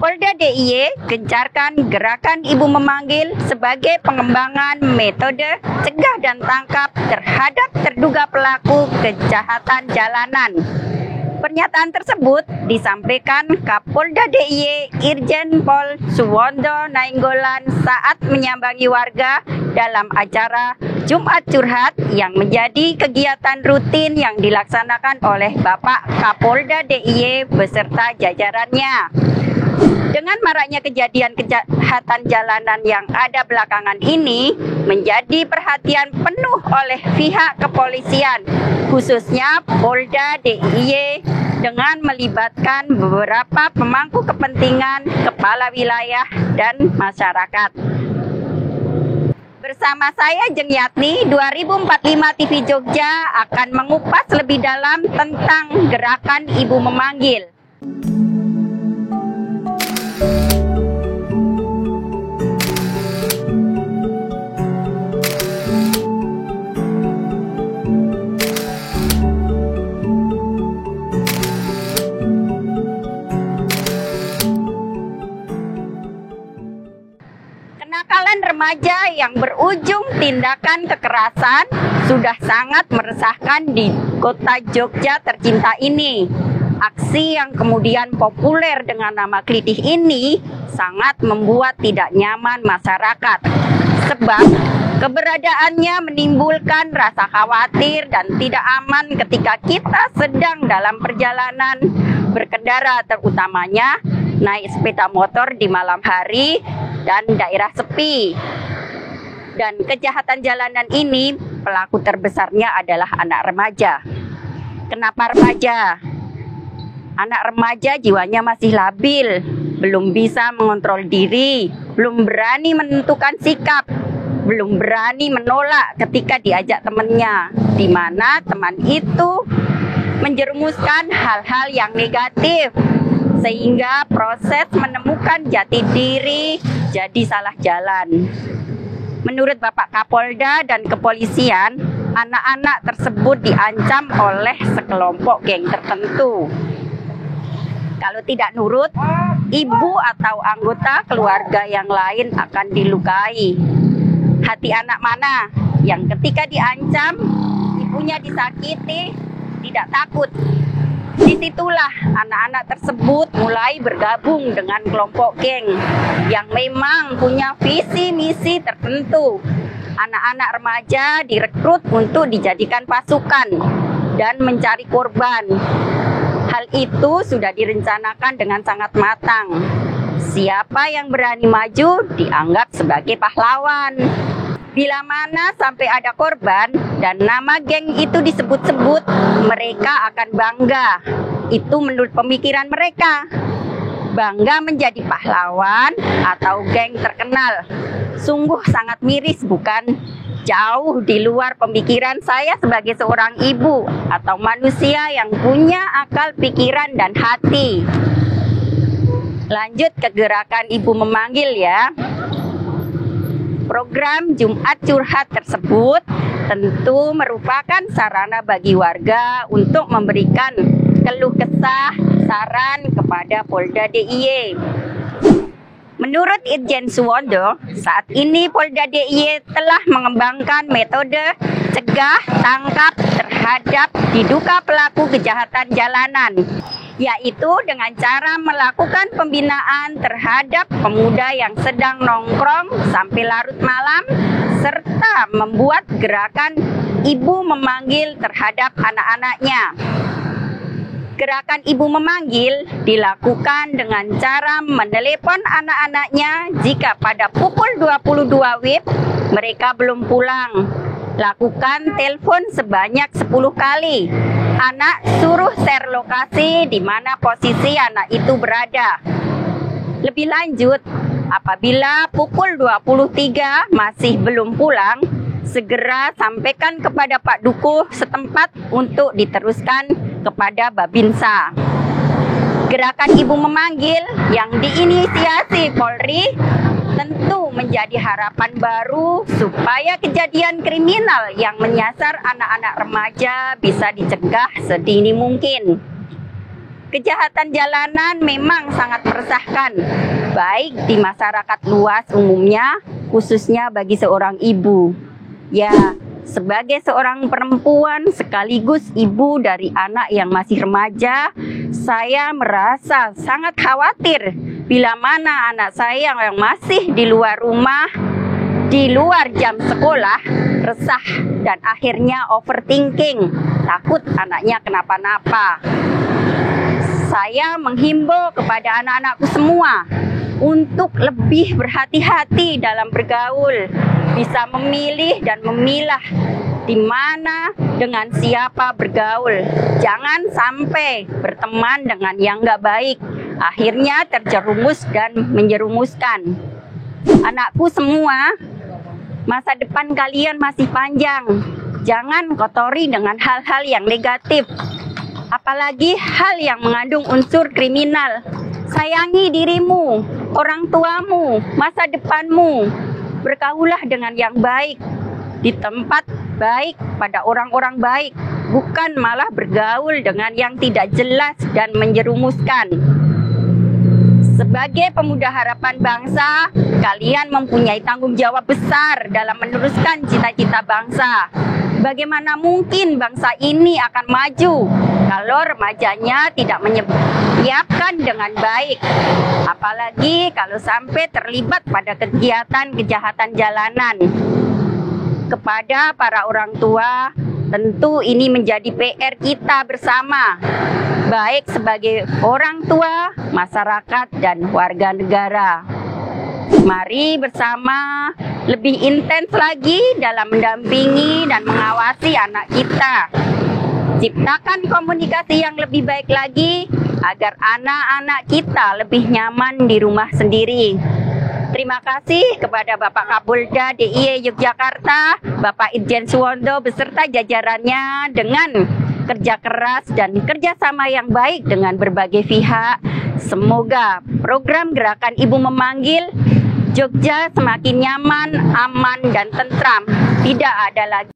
Polda DIY gencarkan gerakan ibu memanggil sebagai pengembangan metode cegah dan tangkap terhadap terduga pelaku kejahatan jalanan. Pernyataan tersebut disampaikan Kapolda DIY Irjen Pol Suwondo Nainggolan saat menyambangi warga dalam acara Jumat Curhat yang menjadi kegiatan rutin yang dilaksanakan oleh Bapak Kapolda DIY beserta jajarannya. Dengan maraknya kejadian kejahatan jalanan yang ada belakangan ini menjadi perhatian penuh oleh pihak kepolisian, khususnya Polda DIY dengan melibatkan beberapa pemangku kepentingan, kepala wilayah, dan masyarakat. Bersama saya Jeng Yatni, 2045 TV Jogja akan mengupas lebih dalam tentang gerakan ibu memanggil. Kenakalan remaja yang berujung tindakan kekerasan sudah sangat meresahkan di kota Jogja tercinta ini. Aksi yang kemudian populer dengan nama Klitih ini sangat membuat tidak nyaman masyarakat. Sebab keberadaannya menimbulkan rasa khawatir dan tidak aman ketika kita sedang dalam perjalanan berkendara, terutamanya naik sepeda motor di malam hari dan daerah sepi. Dan kejahatan jalanan ini pelaku terbesarnya adalah anak remaja. Kenapa remaja? Anak remaja jiwanya masih labil, belum bisa mengontrol diri, belum berani menentukan sikap, belum berani menolak ketika diajak temannya, di mana teman itu menjerumuskan hal-hal yang negatif, sehingga proses menemukan jati diri jadi salah jalan. Menurut Bapak Kapolda dan kepolisian, anak-anak tersebut diancam oleh sekelompok geng tertentu. Kalau tidak nurut, ibu atau anggota keluarga yang lain akan dilukai. Hati anak mana yang ketika diancam, ibunya disakiti, tidak takut? Disitulah anak-anak tersebut mulai bergabung dengan kelompok geng yang memang punya visi misi tertentu. Anak-anak remaja direkrut untuk dijadikan pasukan dan mencari korban. Hal itu sudah direncanakan dengan sangat matang. Siapa yang berani maju dianggap sebagai pahlawan. Bila mana sampai ada korban dan nama geng itu disebut-sebut, mereka akan bangga. Itu menurut pemikiran mereka. Bangga menjadi pahlawan atau geng terkenal. Sungguh sangat miris, bukan? Jauh di luar pemikiran saya sebagai seorang ibu atau manusia yang punya akal, pikiran, dan hati. Lanjut ke gerakan ibu memanggil ya. Program Jumat Curhat tersebut tentu merupakan sarana bagi warga untuk memberikan keluh kesah, saran kepada Polda DIY. Menurut Irjen Suwondo, saat ini Polda DIY telah mengembangkan metode cegah tangkap terhadap diduga pelaku kejahatan jalanan, yaitu dengan cara melakukan pembinaan terhadap pemuda yang sedang nongkrong sampai larut malam, serta membuat gerakan ibu memanggil terhadap anak-anaknya. Gerakan ibu memanggil dilakukan dengan cara menelepon anak-anaknya jika pada pukul 22 WIB mereka belum pulang. Lakukan telepon sebanyak 10 kali. Anak suruh share lokasi di mana posisi anak itu berada. Lebih lanjut, apabila pukul 23 masih belum pulang, segera sampaikan kepada Pak Dukuh setempat untuk diteruskan kepada Babinsa. Gerakan ibu memanggil yang diinisiasi Polri tentu menjadi harapan baru supaya kejadian kriminal yang menyasar anak-anak remaja bisa dicegah sedini mungkin. Kejahatan jalanan memang sangat meresahkan, baik di masyarakat luas umumnya, khususnya bagi seorang ibu. Ya, sebagai seorang perempuan sekaligus ibu dari anak yang masih remaja, saya merasa sangat khawatir bila mana anak saya yang masih di luar rumah, di luar jam sekolah, resah dan akhirnya overthinking, takut anaknya kenapa-napa. Saya menghimbau kepada anak-anakku semua untuk lebih berhati-hati dalam bergaul, bisa memilih dan memilah di mana dengan siapa bergaul. Jangan sampai berteman dengan yang nggak baik, akhirnya terjerumus dan menjerumuskan. Anakku semua, masa depan kalian masih panjang. Jangan kotori dengan hal-hal yang negatif, apalagi hal yang mengandung unsur kriminal. Sayangi dirimu, orang tuamu, masa depanmu. Bergaulah dengan yang baik, di tempat baik, pada orang-orang baik, bukan malah bergaul dengan yang tidak jelas dan menjerumuskan. Sebagai pemuda harapan bangsa, kalian mempunyai tanggung jawab besar dalam meneruskan cita-cita bangsa. Bagaimana mungkin bangsa ini akan maju kalau remajanya tidak menyiapkan dengan baik, apalagi kalau sampai terlibat pada kegiatan kejahatan jalanan. Kepada para orang tua, tentu ini menjadi PR kita bersama, baik sebagai orang tua, masyarakat, dan warga negara. Mari bersama lebih intens lagi dalam mendampingi dan mengawasi anak kita. Ciptakan komunikasi yang lebih baik lagi agar anak-anak kita lebih nyaman di rumah sendiri. Terima kasih kepada Bapak Kapolda DIY Yogyakarta, Bapak Irjen Suwondo beserta jajarannya dengan kerja keras dan kerjasama yang baik dengan berbagai pihak. Semoga program Gerakan Ibu Memanggil Jogja semakin nyaman, aman, dan tentram. Tidak ada lagi